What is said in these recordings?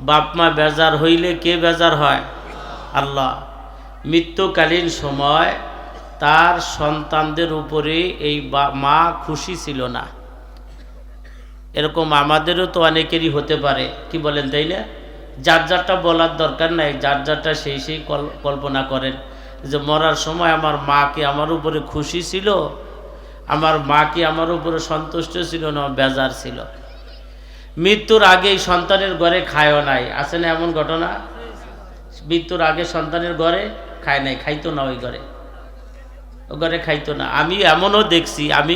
বাপ মা বেজার হইলে কে বেজার হয়? আল্লাহ। মৃত্যুকালীন সময় তার সন্তানদের উপরে এই মা খুশি ছিল না। এরকম আমাদেরও তো অনেকেরই হতে পারে, কি বলেন তাই না? যার যারটা বলার দরকার নাই, যার যারটা সেই কল্পনা করেন যে মরার সময় আমার মা কি আমার উপরে খুশি ছিল, আমার মা কি আমার উপরে সন্তুষ্ট ছিল না বেজার ছিল। মৃত্যুর আগেই সন্তানের ঘরে খায়ও নাই, আছে না এমন ঘটনা? মৃত্যুর আগে সন্তানের ঘরে খায় নাই, খাইতো না, ওই ঘরে খাইতো না। আমি এমনও দেখছি, আমি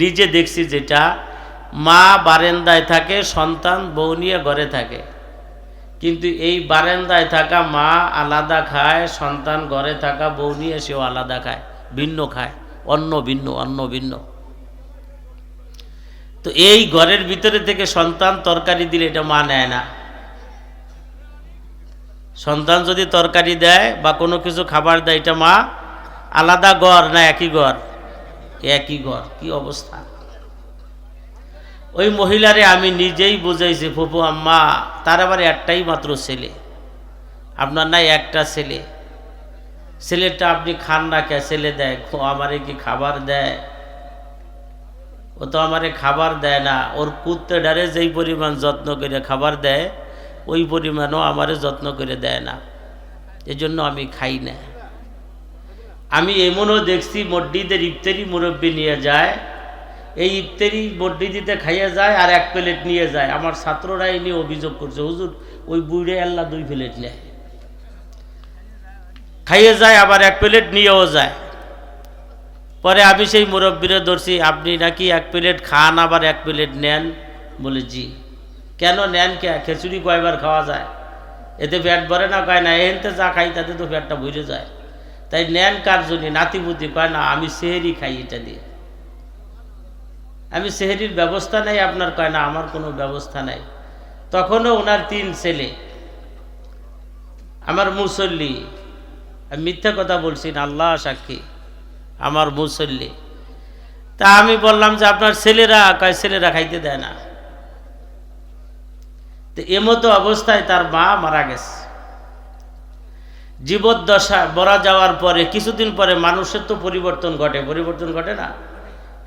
নিজে দেখছি, যেটা মা বারান্দায় থাকে, সন্তান বউ নিয়ে ঘরে থাকে, কিন্তু এই বারান্দায় থাকা মা আলাদা খায়, সন্তান ঘরে থাকা বউ নিয়ে সেও আলাদা খায়, ভিন্ন খায়, অন্ন ভিন্ন। তো এই ঘরের ভিতরে থেকে সন্তান তরকারি দিলে এটা মা নেয় না। সন্তান যদি তরকারি দেয় বা কোনো কিছু খাবার দেয়, এটা মা আলাদা ঘর না একই ঘর? একই ঘর। কি অবস্থা! ওই মহিলারে আমি নিজেই বুঝাইছি, ফুপু আম্মা, তার আবার একটাই মাত্র ছেলে, আপনার নাই একটা ছেলে, ছেলেটা আপনি খান না কে? ছেলে দেয়, আমারে কি খাবার দেয়? ও তো আমারে খাবার দেয় না। ওর কুত্তে ডারে যেই পরিমাণ যত্ন করে খাবার দেয়, ওই পরিমাণও আমারে যত্ন করে দেয় না, এজন্য আমি খাই না। আমি এমনও দেখছি, মসজিদের ইফতারি মুরব্বী নিয়ে যায়, এই ইফতারি মসজিদে খাইয়ে যায় আর এক প্লেট নিয়ে যায়। আমার ছাত্ররাই নিয়ে অভিযোগ করছে, হুজুর ওই বুড়ে আল্লাহ 2 প্লেট নেয়, খাইয়ে যায় আবার এক প্লেট নিয়েও যায়। পরে আমি সেই মুরব্বীরে ধরছি, আপনি নাকি 1 প্লেট খান আবার 1 প্লেট নেন? বলে জি। কেন নেন? কে? খিচুড়ি কয়বার খাওয়া যায়? এতে পেট ভরে না? কয় না, এনতে যা খাই তাতে তো পেটটা ভরে যায়, তাই নেন কার জন্য? নাতিপুতি কয় না, আমি সেহেরি খাই এটা দিয়ে, আমি সেহেরির ব্যবস্থা নাই আপনার? কয় না, আমার কোনো ব্যবস্থা নাই। তখনও ওনার 3 ছেলে, আমার মুসল্লি, আমি মিথ্যা কথা বলছি না, আল্লাহ সাক্ষী, আমার মুসল্লি। তা আমি বললাম যে আপনার ছেলেরা? কয় ছেলেরা খাইতে দেয় না। তো এমতো অবস্থায় তার মা মারা গেছে। জীবদ্দশা বরা যাওয়ার পরে কিছুদিন পরে মানুষের তো পরিবর্তন ঘটে না?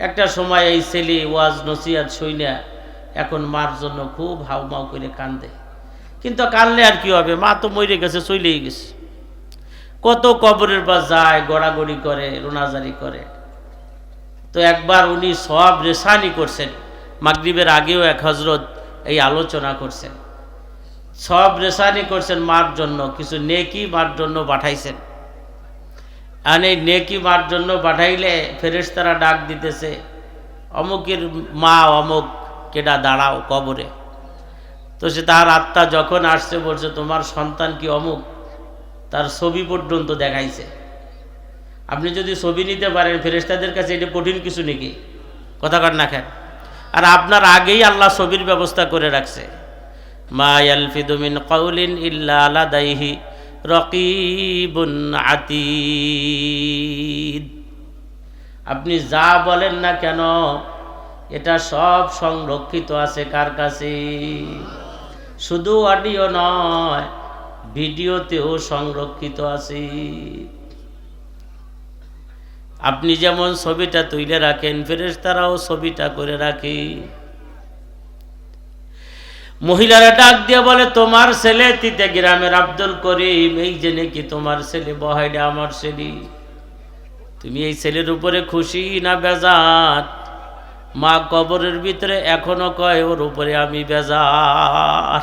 একটা সময় এই ছেলে ওয়াজ নসিহত শুইনা এখন মার জন্য খুব হাউমাউ করে কান্দে। কিন্তু কানলে আর কি হবে, মা তো মরে গেছে, চলেই গেছে। কত কবরের পাশ যায়, গড়াগড়ি করে, রোনাজারি করে। তো একবার উনি সওয়াব রেসানি করছেন, মাগরিবের আগেও এক হজরত এই আলোচনা করছেন, সওয়াব রেসানি করছেন মার জন্য, কিছু নেকি মার জন্য পাঠাইছেন। আর এই নেকি মার জন্য পাঠাইলে ফেরেশতারা ডাক দিতেছে, অমুকের মা অমুক কেডা, দাঁড়াও কবরে। তো সে তার আত্মা যখন আসছে, বলছে তোমার সন্তান কি অমুক, তার ছবি পর্যন্ত দেখাইছে। আপনি যদি ছবি নিতে পারেন, ফেরেশতাদের কাছে এটা কঠিন কিছু নাকি? কথা কাট না খান। আর আপনার আগেই আল্লাহ ছবির ব্যবস্থা করে রাখছে। মা ইয়ালফিদু মিন কাউলিন ইল্লা লাদাইহি রাকিবুন আতীদ। আপনি যা বলেন না কেন, এটা সব সংরক্ষিত আছে কার কাছে? শুধু অডিও নয়, ভিডিওতেও সংরক্ষিত আছে। আপনি যেমন ছবিটা তুলে রাখেন, ফেরেশতারাও ছবিটা করে রাখে। মহিলারা ডাক দিয়ে বলে, তোমার ছেলে তিতে গ্রামের আব্দুল করিম, এই যে নাকি তোমার ছেলে, বহাইডা আমার ছেলে, তুমি এই ছেলের উপরে খুশি না বেজার? মা কবরের ভিতরে এখনো কয়, ওর উপরে আমি বেজার,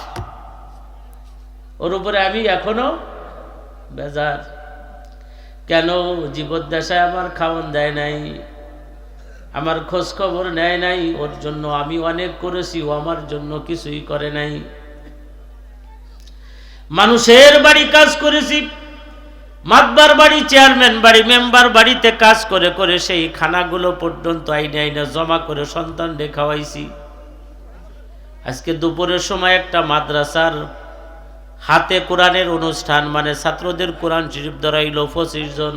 ওর উপরে আমি এখনো বেজার। কেন? জীবদ্দশায় আমার খাওয়ান দেয় নাই, আমার খোঁজ খবর নেয় নাই, ওর জন্য আমি অনেক করেছি, ও আমার জন্য কিছুই করে নাই। মানুষের বাড়ি কাজ করেছি, মাতবার বাড়ি, চেয়ারম্যান বাড়ি, মেম্বার বাড়িতে কাজ করে করে সেই খানাগুলো পর্যন্ত আইনে জমা করে সন্তান রে খাওয়াইছি। আজকে দুপুরের সময় একটা মাদ্রাসার হাতে কোরআনের অনুষ্ঠান, মানে ছাত্রদের কোরআন শরীফ ধরাইল 25 জন।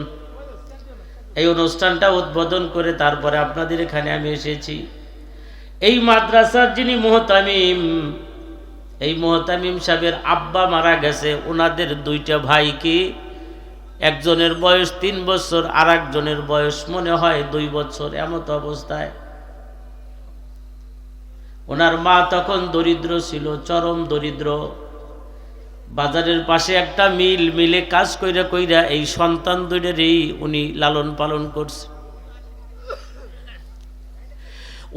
এই অনুষ্ঠানটা উদ্বোধন করে তারপরে আপনাদের এখানে আমি এসেছি। এই মাদ্রাসার যিনি মুহতামিম, এই মুহতামিম সাহেবের আব্বা মারা গেছে, ওনাদের দুইটা ভাই কি, একজনের বয়স 3 বছর আর একজনের বয়স মনে হয় 2 বছর। এমত অবস্থায় ওনার মা তখন দরিদ্র ছিল, চরম দরিদ্র। বাজারের পাশে একটা মিলে কাজ কইরা কইরা এই সন্তান দুইটারই উনি লালন পালন করছে।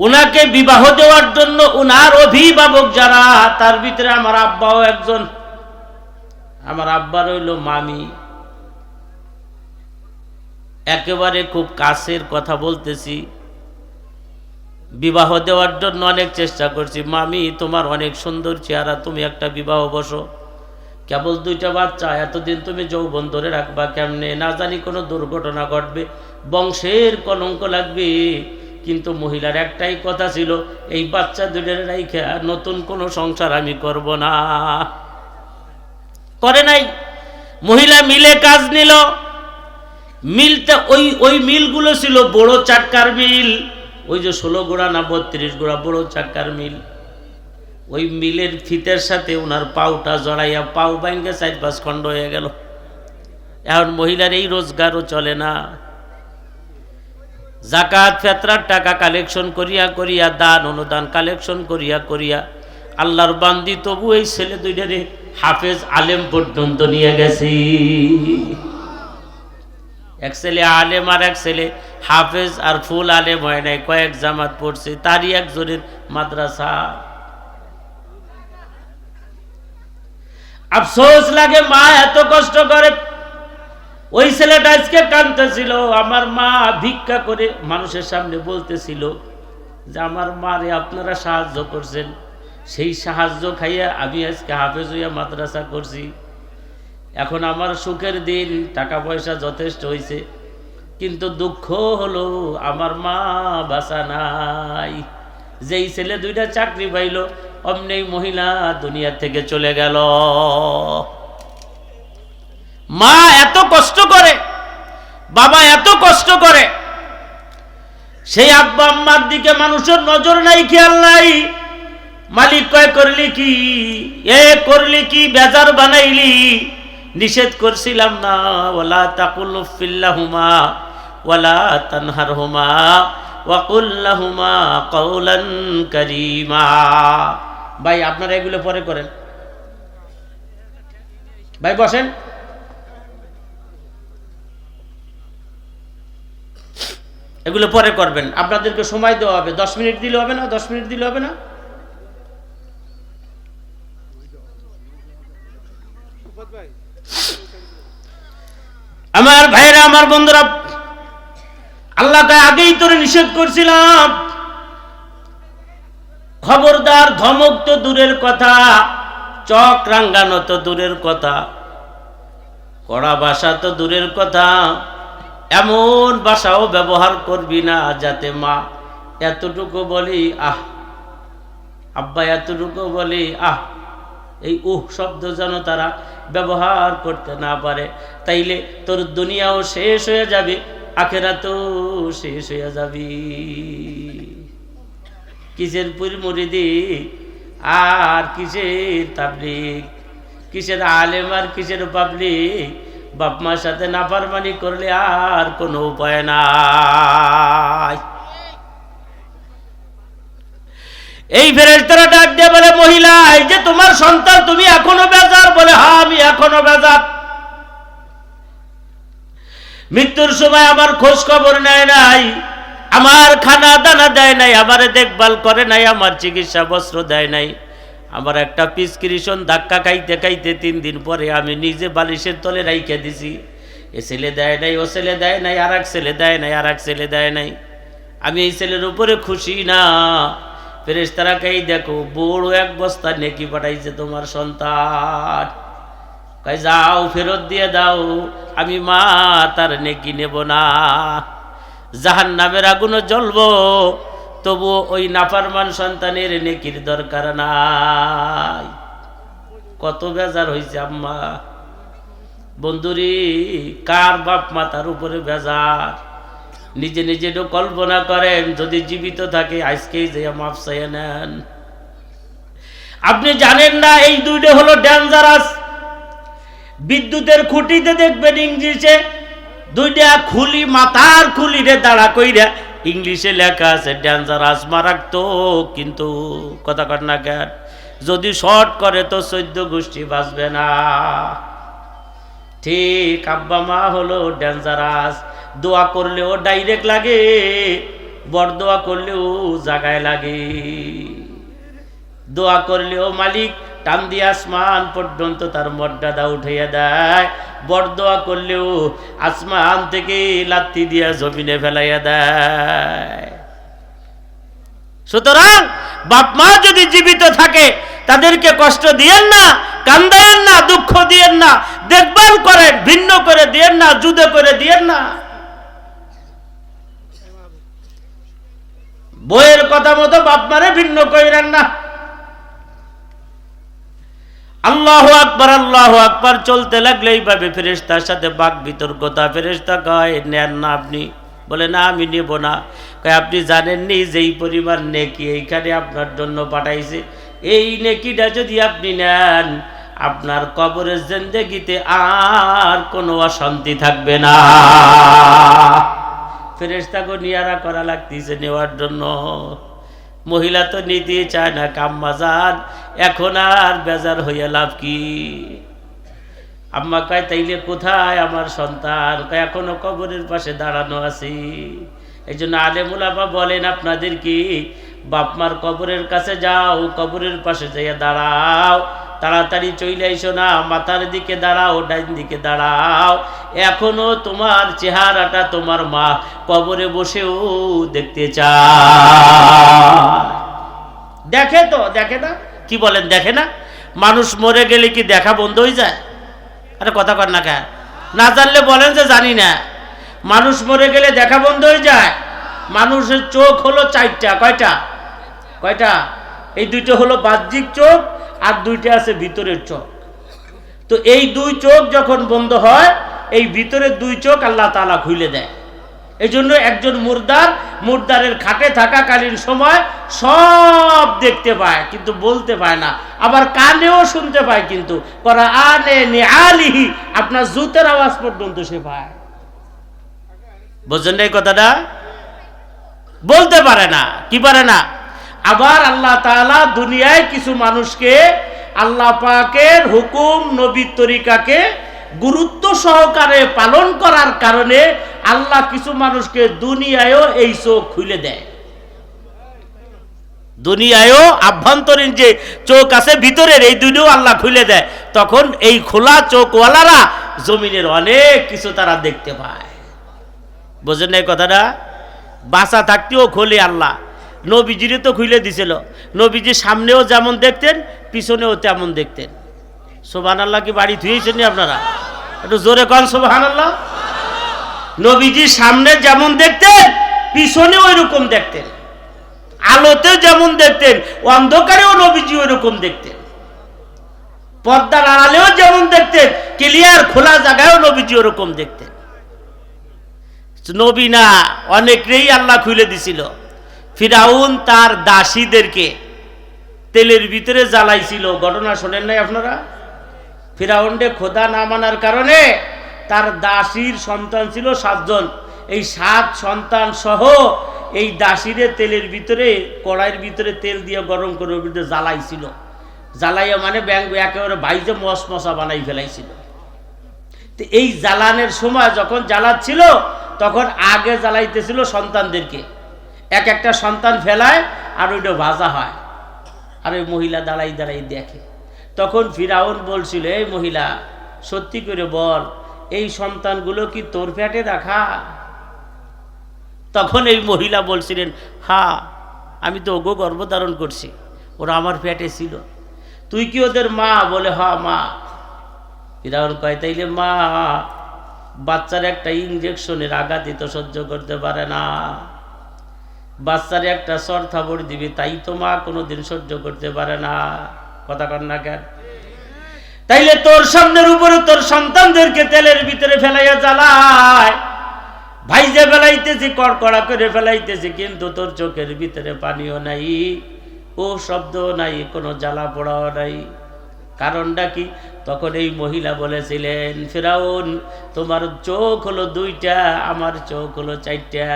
উনাকে বিবাহ দেওয়ার জন্য উনার অভিভাবক যারা, তার ভিতরে আমার আব্বাও একজন। আমার আব্বা রইল মামি, একেবারে খুব কাছের কথা বলতেছি। বিবাহ দেওয়ার জন্য অনেক চেষ্টা করছি, মামি তোমার অনেক সুন্দর চেহারা, তুমি একটা বিবাহ বসো, কেবল 2টা বাচ্চা, এতদিন তুমি যৌবন ধরে রাখবা কেমনে, না জানি কোনো দুর্ঘটনা ঘটবে, বংশের কলঙ্ক লাগবে। কিন্তু মহিলার একটাই কথা ছিল, এই বাচ্চা দুইটার রাইখা নতুন কোনো সংসার আমি করব না। করে নাই। মহিলা মিলে কাজ নিল। মিলটা ওই মিলগুলো ছিল বড় চাক্কার মিল, ওই যে 16 গোড়া না 32 গোড়া বড় চাক্কার মিল। ওই মিলের ফিতের সাথে ওনার পাউটা জড়াইয়া পাও ভাঙ্গে 4-5 খণ্ড হয়ে গেল। এখন মহিলার এই রোজগারও চলে না। জাকাত ফেতরার টাকা কালেকশন করিয়া করিয়া, দান অনুদান কালেকশন করিয়া করিয়া আল্লাহর বান্দি তবু এই ছেলে দুইটারে হাফেজ আলেম পর্যন্ত নিয়ে গেছি। এক ছেলে আলেম আর এক ছেলে হাফেজ, আর ফুল আলেম হয় নাই, কয়েক জামাত পড়ছে, তারই একজনের মাদ্রাসা। আফসোস লাগে, মা এত কষ্ট করে। ওই ছেলেটা আজকে কাঁদতেছিল, আমার মা ভিক্ষা করে মানুষের সামনে বলতেছিল যে আমার মারে আপনারা সাহায্য করছেন, সেই সাহায্য খাইয়া আমি আজকে হাফেজ হইয়া মাদ্রাসা করছি। এখন আমার সুখের দিন, টাকা পয়সা যথেষ্ট হয়েছে, কিন্তু দুঃখ হলো আমার মা বাঁচা নাই। যেই ছেলে 2টা চাকরি পাইল, অমনি মহিলা দুনিয়া থেকে চলে গেল। মা এত কষ্ট করে, বাবা এত কষ্ট করে, সেই আব্বা আম্মার দিকে মানুষের নজর নাই, খেয়াল নাই। মালিক কয় করলি কি, করলি কি, বেজার বানাইলি, নিষেধ করছিলাম না, ওয়ালা তাকুল ফিল্লাহুমা ওয়ালা তানহারহুমা ওয়া কুল লাহুমা কাওলান কারীমা। ভাই আপনারা এগুলো পরে করেন, ভাই বসেন। এগুলো পরে করবেন, আপনাদেরকে সময় দেওয়া হবে। 10 মিনিট দিলে হবে না? 10 মিনিট দিলে হবে না? আমার ভাইরা, আমার বন্ধুরা, আল্লাহ তাই আগেই তোরে নিষেধ করছিলাম, খবরদার, ধমক তো দূরের কথা, চক রাঙ্গানো তো দূরের কথা, কড়া ভাষা তো দূরের কথা, এমন ভাষাও ব্যবহার করবি না যাতে মা এতটুকু বলি আহ, আব্বা এতটুকু বলি আহ, এই শব্দ যেন তারা ব্যবহার করতে না পারে। তাইলে তোর দুনিয়াও শেষ হয়ে যাবে, আখিরাতও শেষ হয়ে যাবি। কিসের পীর মুরিদি আর কিসের তাবলীগ, কিসের আলেম আর কিসের পাবলিক, বাপ মার সাথে নাফরমানি করলে আর কোনো উপায় নাই। এই ফেরেশতারা ডাক দিয়ে বলে, মহিলা, এই যে তোমার সন্তান, তুমি এখনো বেজার? বলে, হ্যাঁ আমি এখনো বেজার। মৃত্যুর সময় আমার খোঁজ খবর নেয় নাই, আমার খানা দানা দেয় নাই, আমারে দেখভাল করে নাই, আমার চিকিৎসা বস্ত্র দেয় নাই। আমার একটা প্রেসক্রিপশন ধাক্কা খাইতে খাইতে 3 দিন পরে আমি নিজে বালিশের তলে রাইখা দিছি। এ ছেলে দেয় নাই, ও ছেলে দেয় নাই, আর এক ছেলে দেয় নাই, আর এক ছেলে দেয় নাই। আমি এই ছেলের উপরে খুশি না। ফেরেশতারা কই, দেখো বড় 1 বস্তা নেকি পাঠাইছে তোমার সন্তান, কই যাও ফেরত দিয়ে দাও, আমি মা তার নেকি নেব না। জাহান্নামের আগুনে জ্বলবো, তবু ওই নাফরমান সন্তানের নেকির দরকার নাই। কত বেজার হয়েছে আম্মা। বন্ধুরি, কার বাপ মাতার উপরে বেজার? নিজে নিজে তো কল্পনা করেন, যদি জীবিত থাকে আজকেই যে মাফ চাইয়া নেন। আপনি জানেন না এই দুইটা হলো ডেঞ্জারাস। বিদ্যুতের খুঁটিতে দেখবেন ইংলিশে দুইটা খুলি, মাথার খুলিরে দাঁড়া কইরা ইংলিশে লেখা আছে ডেঞ্জারাস, মারাত্মক। কিন্তু কথা কর না কেন, যদি শর্ট করে তো 14 গোষ্ঠী বাঁচবে না। ঠিক আব্বা মা হলো ডেঞ্জারাস। দোয়া করলেও ডাইরেক্ট লাগে, বড় দোয়া করলেও জায়গায় লাগে। দোয়া করলেও মালিক টান দিয়ে আসমান পর্যন্ত তার মর্যাদা উঠাইয়া দেয়, বড় দোয়া করলেও আসমান থেকে লাথি দিয়া জমিনে ফেলাইয়া দেয়। সুতরাং বাপ মা যদি জীবিত থাকে তাদেরকে কষ্ট দিয়েন না, কান্দায়েন না, দুঃখ দিয়েন না, দেখভাল করেন, ভিন্ন করে দিয়েন না, জুদা করে দিয়েন না। বইয়ের কথা মতো বাপ মারে ভিন্ন কইরেন না। আল্লাহু আকবার, আল্লাহু আকবার চলতে লাগলে এইভাবে ফেরেশতার সাথে বাক বিতর্কতা। ফেরেশতা কয় নেন না আপনি? বলে না আমি নেব না। কয় আপনি জানেননি যেই পরিমাণ নেকি এইখানে আপনার জন্য পাঠাইছে, এই নেকিটা যদি আপনি নেন আপনার কবরের জিন্দেগিতে আর কোনো অশান্তি থাকবে না। ফেরেশতাকে নিয়ারা করা লাগতেছে নেওয়ার জন্য। মহিলা তো নিতে চায় না, কাম্মা যান এখন আর বেজার হইয়া লাভ কি? আম্মা কয় তাইলে কোথায় আমার সন্তান? কয় এখনো কবরের পাশে দাঁড়ানো আছি। এই জন্য আলেম উলামা বলেন আপনাদের কি, বাপমার কবরের কাছে যাও, কবরের পাশে যাইয়া দাঁড়াও, তাড়াতাড়ি চলে আইসো না, মাথার দিকে দাঁড়াও, ডাইন দিকে দাঁড়াও। এখনো তোমার চেহারাটা তোমার মা কবরে বসেও দেখতে চায়। দেখে তো, দেখে না? কি বলেন দেখে না? মানুষ মরে গেলে কি দেখা বন্ধ হয়ে যায়? আরে কথা কর না কেন? না জানলে বলেন যে জানি না। মানুষ মরে গেলে দেখা বন্ধ হয়ে যায়? মানুষের চোখ হলো 4টা। কয়টা? কয়টা? এই 2টা হলো বাহ্যিক চোখ আর 2টা আছে ভিতরের চোখ। তো এই 2 চোখ যখন বন্ধ হয়, এই ভিতরের 2 চোখ আল্লাহ তাআলা খুলে দেয়। এই জন্য একজন মুর্দারের খাটে থাকাকালীন সময় সব দেখতে পায় কিন্তু বলতে পায় না, আবার কানেও শুনতে পায় কিন্তু কোরআনে নিআলিহি আপনার জুতের আওয়াজ পর্যন্ত সে পায়। বুঝছেন এই কথাটা? বলতে পারে না। কি পারে না? আবার আল্লাহ তাআলা দুনিয়ায় কিছু মানুষকে আল্লাহ পাকের হুকুম, নবীর তরিকাকে গুরুত্ব সহকারে পালন করার কারণে আল্লাহ কিছু মানুষকে দুনিয়ায়ও এই চোখ খুলে দেয়। দুনিয়ায়ও আভ্যন্তরীণ যে চোখ আছে ভিতরের, এই দুইটাও আল্লাহ খুলে দেয়। তখন এই খোলা চোখওয়ালারা জমিনের অনেক কিছু তারা দেখতে পায়। বোঝেন এই কথাটা? বাঁচা থাকতেও খোলে আল্লাহ। নবীজিরে তো খুলে দিছিল। নবীজি সামনেও যেমন দেখতেন, পিছনেও তেমন দেখতেন। সুবহানাল্লাহ কি বাড়ি ধুয়েছেন আপনারা? একটু জোরে কন সুবহানাল্লাহ। নবীজি সামনে যেমন দেখতেন, পিছনে ওই রকম দেখতেন। আলোতে যেমন দেখতেন, অন্ধকারেও নবীজি ওই রকম দেখতেন। পর্দার আড়ালেও যেমন দেখতেন, ক্লিয়ার খোলা জায়গায়ও নবীজি ওরকম দেখতেন। নবী না, অনেকরেই আল্লাহ খুলে দিছিল। ফিরাউন তার দাসীদেরকে তেলের ভিতরে জ্বালাইছিল, ঘটনা শোনেন নাই আপনারা? ফিরাউনকে খোদা না মানার কারণে তার দাসীর সন্তান ছিল 7 জন। এই 7 সন্তান সহ এই দাসীরে তেলের ভিতরে, কড়াইয়ের ভিতরে তেল দিয়ে গরম করে ওর ভিতরে জ্বালাইছিল। জ্বালাইয়া মানে ব্যাংক একেবারে বাইজে মশমশা বানাই ফেলাইছিল। তো এই জ্বালানের সময় যখন জ্বালাচ্ছিল, তখন আগে জ্বালাইতেছিল সন্তানদেরকে। একটা সন্তান ফেলায় আর ওইটা ভাজা হয়, আর ওই মহিলা দাঁড়াই দাঁড়াই দেখে। তখন ফিরাউন বলছিল, এই মহিলা সত্যি করে বল, এই সন্তানগুলো কি তোর পেটে রাখা? তখন এই মহিলা বলছিলেন, হ্যাঁ আমি তো ওগো গর্ভধারণ করছি, ওরা আমার পেটে ছিল। তুই কি ওদের মা? বলে হ্যাঁ মা। ফিরাউন কয় তাইলে মা বাচ্চার একটা ইঞ্জেকশনের আঘাতই তো সহ্য করতে পারে না, বাচ্চারে একটা সর থাবড় দিবি তাই তো মা কোনোদিন সহ্য করতে পারে না। কথা কন না কেন? তাইলে তোর সামনের উপরে তোর সন্তানদেরকে তেলের ভিতরে ফেলাইয়া জ্বালায়, ভাইজে ফেলাইতেছি, কড়কড়া করে ফেলাইতেছি, কিন্তু তোর চোখের ভিতরে পানিও নাই, ও শব্দ নাই, কোনো জ্বালা পোড়াও নাই। কারণটা কি? তখন এই মহিলা বলেছিলেন, ফিরাউন তোমার চোখ হলো দুইটা, আমার চোখ হলো চারটা।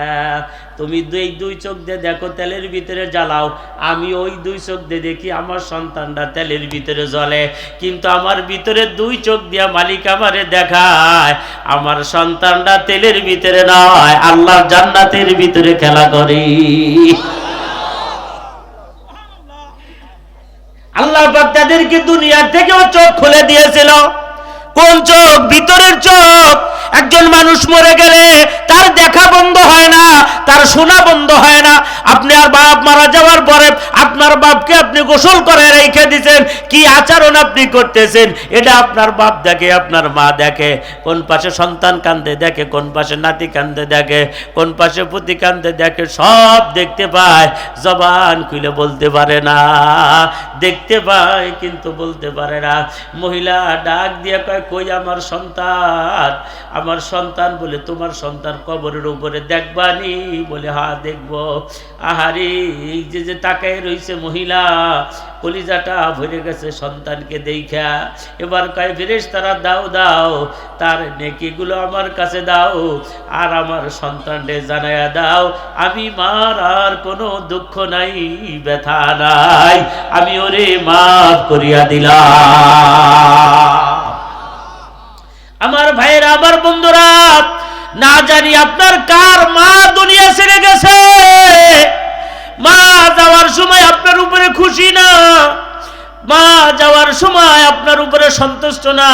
তুমি দুই চোখ দিয়ে দেখো তেলের ভিতরে জ্বালাও, আমি ওই দুই চোখ দিয়ে দেখি আমার সন্তানটা তেলের ভিতরে জ্বলে। কিন্তু আমার ভিতরে দুই চোখ দিয়া মালিক আমারে দেখায় আমার সন্তানটা তেলের ভিতরে নয়, আল্লাহর জান্নাতের ভিতরে খেলা করে। আল্লাহ পাক তাদেরকে দুনিয়ার থেকেও চোখ খুলে দিয়েছিল। কোন চোখ? ভিতরের চোখ। একজন মানুষ মরে গেলে তার দেখা বন্ধ হয় না, তার শোনা বন্ধ হয় না। আপনার বাপ মারা যাওয়ার পরে আপনার বাপকে আপনি গোসল করে রেখে দিয়েছেন, কি আচরণ আপনি করতেছেন এটা আপনার বাপ দেখে, আপনার মা দেখে। কোন পাশে সন্তান কান্দে দেখে, কোন পাশে নাতি কান্দে দেখে, কোন পাশে পুতি কান্দে দেখে, সব দেখতে পায়। জবান খুলে বলতে পারে না, দেখতে পায় কিন্তু বলতে পারে না। মহিলা ডাক দিয়ে কয়, কই আমার সন্তান? আমার সন্তান। বলে তোমার সন্তান কবরের উপরে দেখবানি? বলে হ্যাঁ দেখব। আহারে এই যে তাকায় রইছে মহিলা, কলিজাটা ভরে গেছে সন্তানকে দেখা। এবার কয়, ফেরেশতারা দাও দাও, তার নেকিগুলো আমার কাছে দাও, আর আমার সন্তানকে জানায়া দাও আমি মার আর কোনো দুঃখ নাই, ব্যথা নাই, আমি ওরে মাফ করিয়া দিলাম। আমার ভাইয়েরা, আমার বন্ধুরা, না জানি আপনার কার মা দুনিয়া ছেড়ে গেছে, মা যাওয়ার সময় আপনার উপরে খুশি না, মা যাওয়ার সময় আপনার উপরে সন্তুষ্ট না।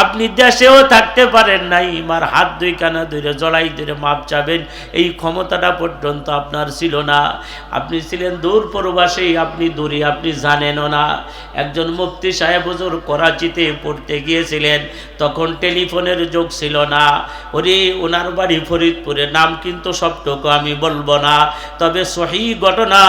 আপনি দেশেও থাকতে পারেন নাই, মার হাত দুই কানা ধরে জড়াই ধরে মাপ চাবেন, এই ক্ষমতাটা পর্যন্ত আপনার ছিল না। আপনি ছিলেন দূর প্রবাসী, আপনি দূরে, আপনি জানেনও না। একজন মুফতি সাহেব হুজুর করাচিতে পড়তে গিয়েছিলেন, তখন টেলিফোনের যুগ ছিল না। ওরে ওনার বাড়ি ফরিদপুরে, নাম কিন্তু সবটুকু আমি বলবো না, তবে সহি ঘটনা,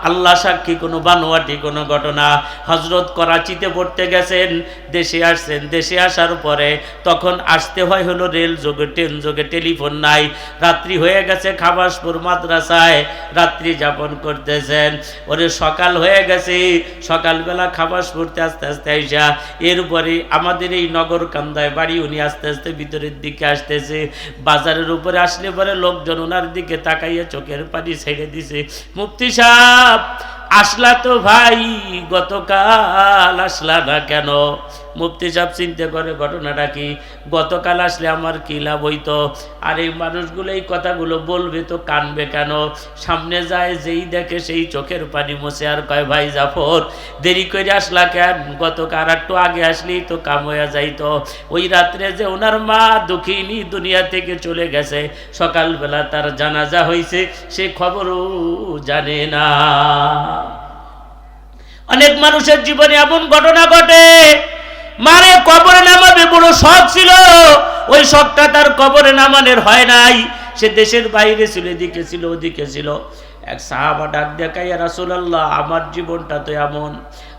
আল্লাহ সাক্ষী, কোনো বানোয়াটি কোনো ঘটনা। হজরত করাচিতে পড়তে গেছেন, দেশে আসছেন, দেশে আসার পরে তখন আসতে হয় হলো রেল যোগে, ট্রেন যোগে, টেলিফোন নাই। রাত্রি হয়ে গেছে, খাবাসপুর মাদ্রাসায় রাত্রি যাপন করতেছেন। ওরে সকাল হয়ে গেছে, সকালবেলা খাবাসপুরতে আস্তে আস্তে আইসা, এরপরে আমাদের এই নগর কান্দায় বাড়ি, উনি আস্তে আস্তে ভিতরের দিকে আসতেছে। বাজারের উপরে আসলে পরে লোকজন ওনার দিকে তাকাইয়া চোখের পানি ছেড়ে দিছে। মুফতি সাহেব আসলা তো ভাই, গতকাল আসলা না কেন? মুফতি সাহেব চিন্তা করে ঘটনাটা কি, গতকাল আসলে আমার কি লাভ হইতো? আর এই মানুষগুলো এই কথাগুলো বলবে তো কানবে কেন? সামনে যায় যেই দেখে সেই চোখের পানি মোছে আর কয়, ভাই জাফর দেরি করে আসলা কেন? গতকাল একটু আগে আসলেই তো কাম হইয়া যাইতো। ওই রাত্রে যে ওনার মা দুঃখিনী দুনিয়া থেকে চলে গেছে, সকালবেলা তার জানাজা হয়েছে, সে খবরও জানে না। অনেক মানুষের জীবনে এমন ঘটনা ঘটে, মারে কবরে নামাবে বড় শখ ছিল, ওই শখটা তার কবরে নামানোর হয় নাই। সে দেশের বাইরে ছিল, এদিকে ছিল ওদিকে ছিল। এক সাহাবা ডাক দেখাই, ইয়া রাসূলুল্লাহ, আমার জীবনটা তো এমন,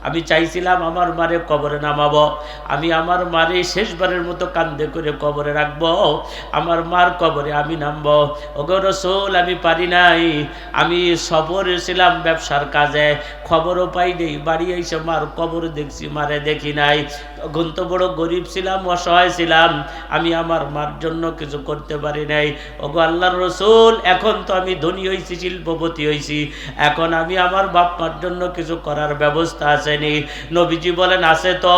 আমি চাইছিলাম আমার মারে কবরে নামাবো, আমি আমার মারে শেষবারের মতো কান্দে করে কবরে রাখবো, আমার মার কবরে আমি নামবো। ওগো রাসূল, আমি পারি নাই, আমি সফরে ছিলাম ব্যবসার কাজে, খবরও পাই নেই, বাড়ি এসে মার কবর দেখছি, মারে দেখি নাই। তখন তো বড় গরিব ছিলাম, অসহায় ছিলাম, আমি আমার মার জন্য কিছু করতে পারি নাই। ওগো আল্লাহর রাসূল, এখন তো আমি ধনী হয়েছি, শিল্পপতি হয়েছি, এখন আমি আমার বাপ মার জন্য কিছু করার ব্যবস্থা আছে নি? নবীজি বলেন, আছে তো।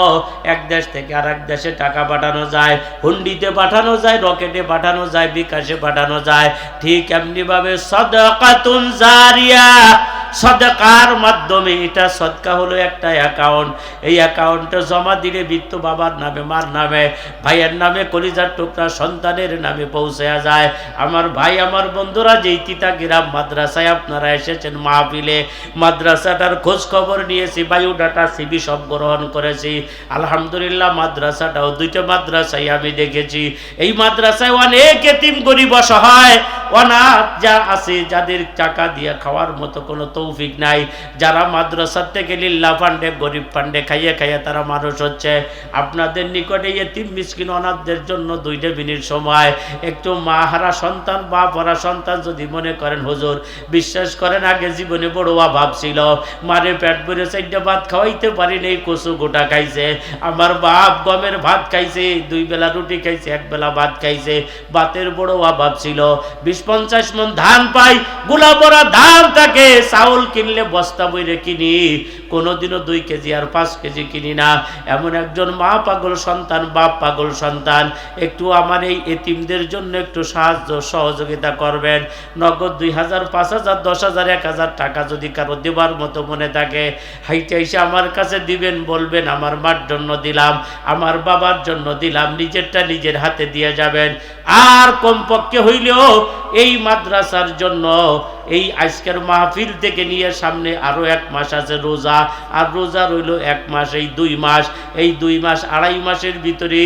এক দেশ থেকে আর এক দেশে টাকা পাঠানো যায়, হুন্ডিতে পাঠানো যায়, রকেটে পাঠানো যায়, বিকাশে পাঠানো যায়। ঠিক এমনি ভাবে সাদাকাতুন জারিয়া, সদকার মাধ্যমে, এটা সদকা হলো একটা অ্যাকাউন্ট, এই অ্যাকাউন্টে জমা দিলে বৃত্ত বাবার নামে, মার নামে, ভাইয়ের নামে, কলিজার টুকরা সন্তানের নামে পৌঁছে যায়। আমার ভাই, আমার বন্ধুরা, যেই তিতাগিরাম মাদ্রাসায় আপনারা এসেছেন মাহফিলে, মাদ্রাসাটার খোঁজ খবর নিয়েছি, বায়োডাটা সিভি সব গ্রহণ করেছি। আলহামদুলিল্লাহ, মাদ্রাসাটাও দুইটা মাদ্রাসায় আমি দেখেছি। এই মাদ্রাসায় অনেক এতিম গরিব অসহায় অনাথ যা আছে, যাদের টাকা দিয়ে খাওয়ার মতো কোনো তৌফিক নাই। যারা মাদ্রাসার থেকে লিল্লাহ ফান্ডে গরিব ফান্ডে খাইয়ে খাইয়ে তারা মানুষ হচ্ছে, আপনাদের নিকটে এতিম মিসকিন অনাথদের জন্য 2 মিনিট সময়, একটু মা হারা সন্তান বাপ হারা সন্তান যদি মনে করেন হুজুর বিশ্বাস করেন আগে জীবনে বড় অভাব ছিল, মারে পেট ভরে 4টা ভাত খাওয়াইতে পারি নেই, কচু গোটা খাইছে, আমার বাপ গমের ভাত খাইছে, 2 বেলা রুটি খাইছে, 1 বেলা ভাত খাইছে, ভাতের বড় অভাব ছিল, 20-50 মণ ধান পাই, গুলা বড়া ধান থাকে, চাউল কিনলে বস্তা বইরে কিনি, কোনোদিনও 2 কেজি আর 5 কেজি কিনি না। এমন একজন মা পাগল সন্তান বাপ পাগল সন্তান, একটু আমার এই এতিমদের জন্য একটু সাহায্য সহযোগিতা করবেন। নগদ 2000, 5000, 10,000, 1000 টাকা যদি কারো দেবার মতো মনে থাকে, হাইটে এসে আমার কাছে দিবেন, বলবেন আমার মার জন্য দিলাম, আমার বাবার জন্য দিলাম, নিজেরটা নিজের হাতে দিয়ে যাবেন। আর কমপক্ষে হইলেও এই মাদ্রাসার জন্য, এই আজকের মাহফিল থেকে নিয়ে সামনে আরো 1 মাস আছে রোজা, আর রোজা রইল 1 মাস, এই 2 মাস, এই 2 মাস 2.5 মাসের ভিতরে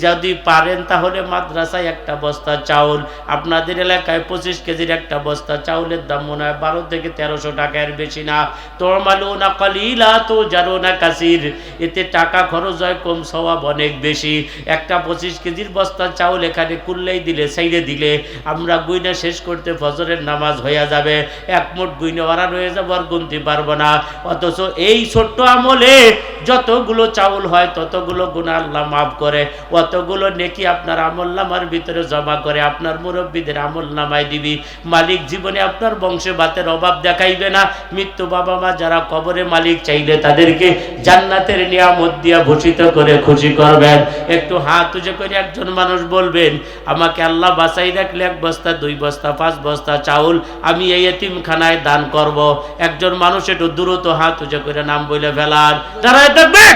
যদি পারেন তাহলে মাদ্রাসায় একটা বস্তা চাউল, আপনাদের এলাকায় 25 কেজির একটা বস্তা চাউলের দাম মনে হয় 12 থেকে 1300 টাকা, এর বেশি না। তুমালুনা কালিলা তুজারুনা কাসির, এতে টাকা খরচ হয় কম, সওয়াব অনেক বেশি। একটা 25 কেজির বস্তা চাউল এখানে কুল্লেই দিলে সাইরে দিলে আমরা গুইনা শেষ করতে ফজরের নামাজ হয়ে যাবে, 1 মুঠ গুইনা ওরা রয়ে যাবো, আর গুনতে পারবো না। অথচ এই ছোট্ট আমলে যতগুলো চাউল হয় ততগুলো গুনাহ আল্লাহ মাফ করে, অতগুলো নেকি আপনার আমলনামার ভিতরে জমা করে আপনার মুরব্বীদের আমলনামায় দিবি। মালিক জীবনে আপনার বংশে ভাতের অভাব দেখাইবে না। মৃত্যু বাবা মা যারা কবরে, মালিক চাইলে তাদেরকে জান্নাতের নিয়ামত দিয়া ভূষিত করে খুশি করবেন। একটু হাত উঁচু করে একজন মানুষ বলবেন, আমাকে আল্লাহ বাঁচাই রাখলে 1 বস্তা 2 বস্তা 5 বস্তা চাউল আমি এই এতিমখানায় দান করব। একজন মানুষ একটু দ্রুত হাত উঁচু করে নাম বলে ফেলার, যারা থাকবে